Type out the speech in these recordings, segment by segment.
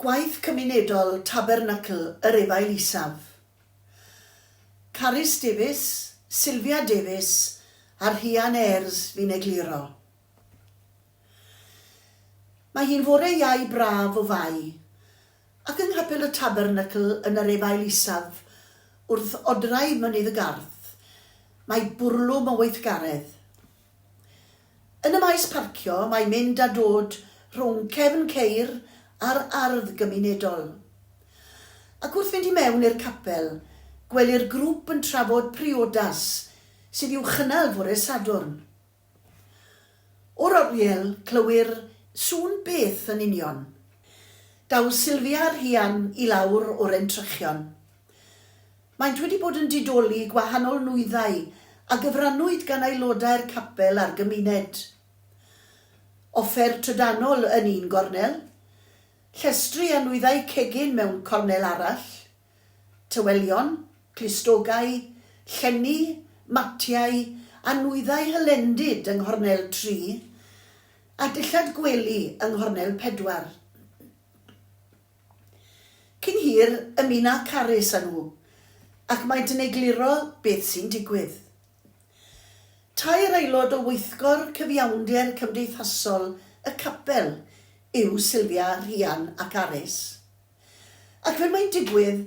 Gwaith Cymunedol Tabernacl yr Efailisaf. Carys Davies, Sylvia Davies a Rhian Eyres fi'n egluro. Mae hi'n fore iau braf o fai, ac yng nghapel y Tabernacl yn yr Efailisaf wrth odrau mynydd y garth, mae bwrlwm o weithgaredd. Yn y maes parcio mae mynd a dod rhwng cefn ceir a'r ardd gymunedol. Ac wrth fynd i mewn i'r capel, gwelir grŵp yn trafod priodas sydd i'w chynnal fore Sadwrn. O'r oriel clywir sŵn beth yn union. Daw Sylvia Rhian i lawr o'r entrychion. Maent wedi bod yn didoli gwahanol nwyddau a gyfrannwyd gan aelodau'r capel a'r gymuned. Offer trydanol yn un gornel, llestri a nwyddau cegin mewn cornel arall, tywelion, clustogau, llenni, matiau a nwyddau hylendid yng nghornel 3 a dillad gwely yng nghornel 4. Cyn hir ymuno Carys â nhw, ac maent yn egluro beth sy'n digwydd. Tair aelod o weithgor cyfiawnder cymdeithasol y capel yw Sylvia, Rhian a Carys. Ac fel mae'n digwydd,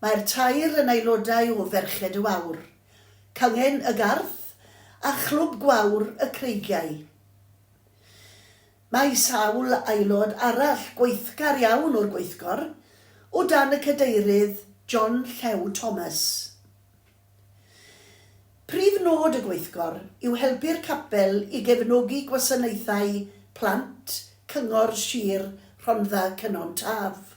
mae'r tair yn aelodau o ferched y Wawr, cangen y garth a chlwb gwawr y creigiau. Mae sawl aelod arall gweithgar iawn o'r gweithgor o dan y cadeirydd John Llew Thomas. Prif nod y gweithgor yw helpu'r capel i gefnogi gwasanaethau plant, cyngor sir, Rhondda, Cynon Taf.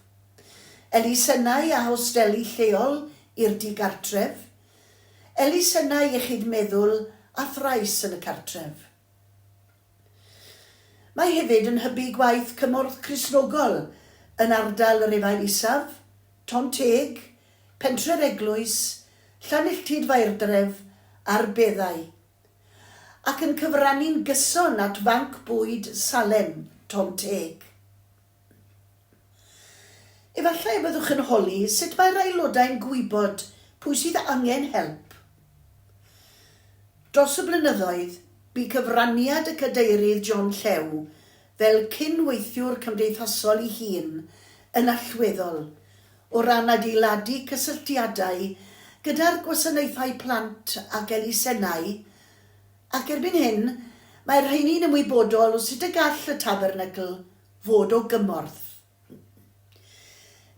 Elusennau a hosteli lleol i'r digartref, elusennau iechyd meddwl a thrais yn y cartref. Mae hefyd yn hybu gwaith cymorth Cristnogol yn ardal yr Efailisaf, Tonteg, Pentref Eglwys, Llanilltyd Faerdref a'r Beddau, ac yn cyfrannu'n gyson at fanc bwyd Salem, Tonteg. Efallai y byddwch yn holi sut mae'r aelodau'n gwybod pwy sydd angen help. Dros y blynyddoedd, bu cyfraniad y cadeirydd John Llew fel cynweithiwr cymdeithasol ei hun yn allweddol o ran adeiladu cysylltiadau gyda'r gwasanaethau plant ac elusennau, ac erbyn hyn, mae'r rheini'n ymwybodol o sut y gall y Tabernacl fod o gymorth.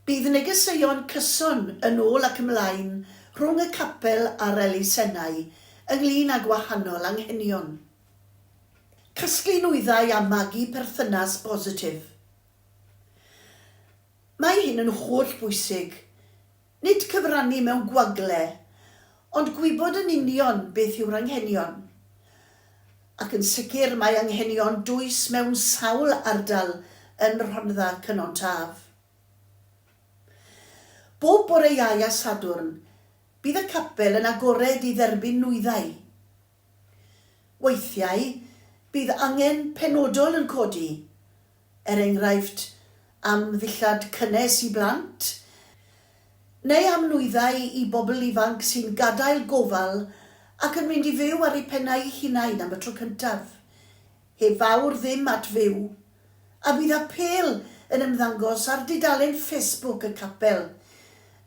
Bydd negeseuon cyson yn ôl ac ymlaen rhwng y capel a'r elusennau ynglŷn â gwahanol anghenion. Casglu nwyddau a magu perthynas positif. Mae hyn yn holl bwysig, nid cyfrannu mewn gwagle, ond gwybod yn union beth yw'r anghenion. Ac yn sicr mae anghenion dwys mewn sawl ardal yn Rhondda, Cynon Taf. Bob bore Iau a Sadwrn, bydd y capel yn agored i dderbyn nwyddau. Weithiau, bydd angen penodol yn codi, enghraifft am ddillad cynnes i blant, neu am nwyddau i bobl ifanc sy'n gadael gofal ac yn mynd i fyw ar eu pennau hunain am y tro cyntaf, heb fawr ddim at fyw, a bydd apel yn ymddangos ar dudalen Facebook y capel,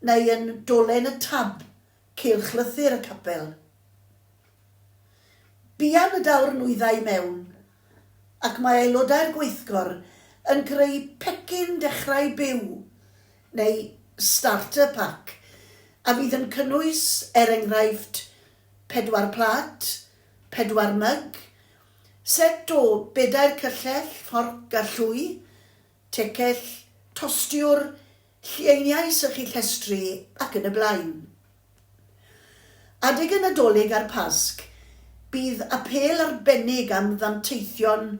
neu yn dolen y tab, cylchlythyr y capel. Buan y dawr nwyddau mewn, ac mae aelodau'r gweithgor yn creu pecyn dechrau byw, neu starter pack, a fydd yn cynnwys, enghraifft, 4 plat, 4 myg, set o 4 cyllell, fforc a llwy, tecell, tostiwr, llueiniau sy'ch chi llestri ac yn y blaen. Adeg y Nadolig a'r Pasg, bydd apel arbennig am ddanteithion,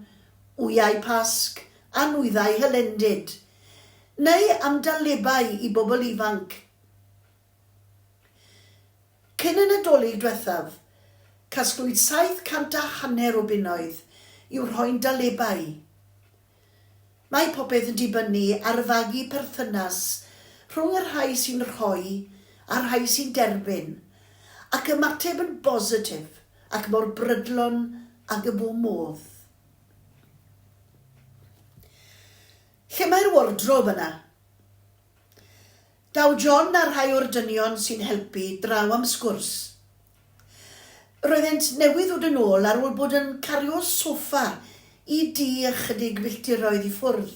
wyau Pasg a nwyddau hylendid, neu am dalebau i bobl ifanc. Cyn y Nadolig diwethaf, casglwyd 750 o bunnoedd i'w rhoi'n dalebau. Mae popeth yn dibynnu ar fagu perthynas rhwng y rhai sy'n rhoi a'r rhai sy'n derbyn, ac ymateb yn bositif ac mor brydlon ac y bo modd. Lle mae'r wardrob yna? Daw John a rhai o'r dynion sy'n helpu draw am sgwrs. Roeddent newydd ddod yn ôl ar ôl bod yn cario soffa i di ychydig filltiroedd i ffwrdd.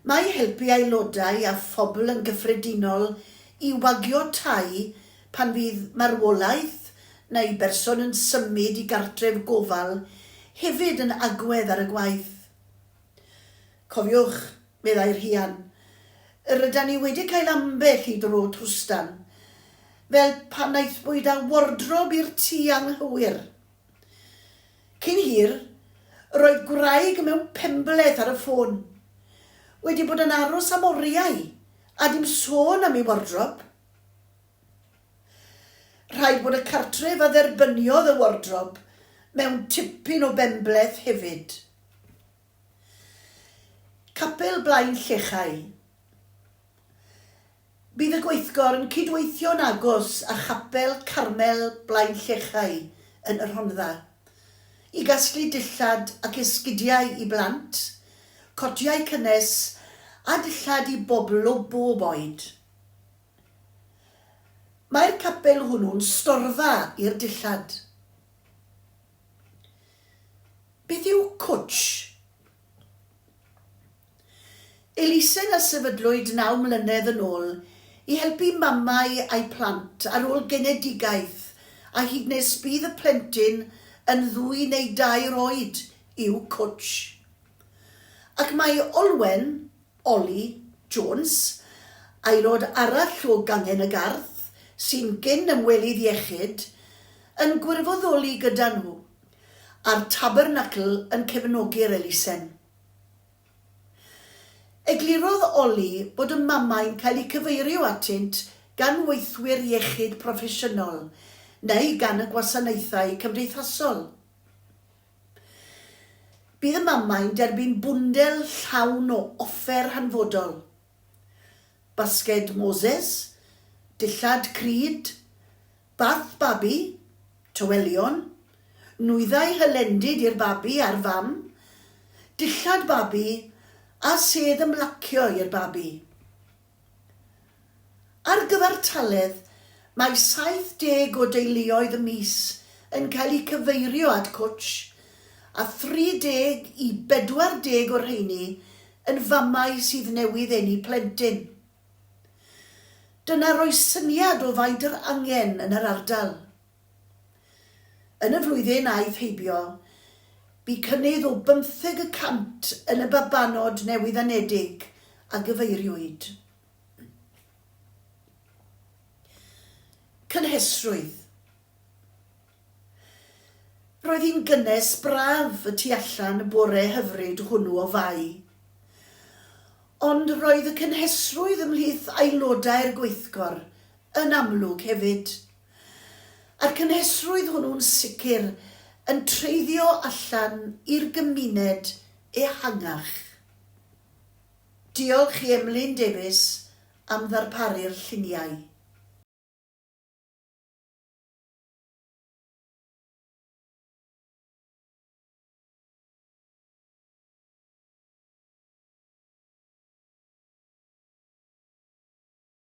Mae helpu aelodau a phobl yn gyffredinol i wagio tai pan fydd marwolaeth neu berson yn symud i gartref gofal hefyd yn agwedd ar y gwaith. Cofiwch, meddai Rhian, rydyn ni wedi cael ambell i dro trwstan, fel pan aethbwyd â wardrob i'r tŷ anghywir. Cyn hir, roedd gwraig mewn pembleth ar y ffôn, wedi bod yn aros am oriau a dim sôn am ei wardrob. Rhaid bod y cartref a dderbyniodd y wardrob mewn tipyn o bembleth hefyd. Capel Blaen Llechau. Bydd y gweithgor yn cydweithio'n agos â Chapel Carmel Blaen Llechau yn y Rhondda i gasglu dillad ac esgidiau i blant, cotiau cynnes a dillad i bobl o bob oed. Mae'r capel hwnnw'n storfa i'r dillad. Beth yw cwtsh? Elusen a sefydlwyd 9 mlynedd yn ôl i helpu mamau a'i plant ar ôl genedigaeth a hyd nes bydd y plentyn yn 2 neu 2 oed i'w cwtsh. Ac mae Olwen, Ollie Jones, aelod arall o gangen y garth, sy'n gyn ymwelydd iechyd, yn gwirfoddoli gyda nhw a'r Tabernacl yn cefnogi'r elusen. Eglurodd Ollie bod y mamau'n cael eu cyfeirio atynt gan weithwyr iechyd proffesiynol neu gan y gwasanaethau cymdeithasol. Bydd y mamau'n derbyn bwndel llawn o offer hanfodol. Basged Moses, dillad cryd, bath babi, tywelion, nwyddau hylendid i'r babi a'r fam, dillad babi a sedd ymlacio i'r babi. Ar gyfartaledd, mae 70 o deuluoedd y mis yn cael eu cyfeirio at cwtsh a 30 i 40 o'r rheini yn famau sydd newydd eni plentyn. Dyna roi syniad o faint yr angen yn yr ardal. Yn y flwyddyn aeth heibio, bu cynnydd o 15% yn y babanod newydd anedig a gyfeiriwyd. Cynhesrwydd. Roedd hi'n gynnes braf y tu allan y bore hyfryd hwnnw o fai. Ond roedd y cynhesrwydd ymhlith aelodau'r gweithgor yn amlwg hefyd. A'r cynhesrwydd hwnnw'n sicr yn treiddio allan i'r gymuned ehangach. Diolch i Rhian Davies am ddarparu'r lluniau.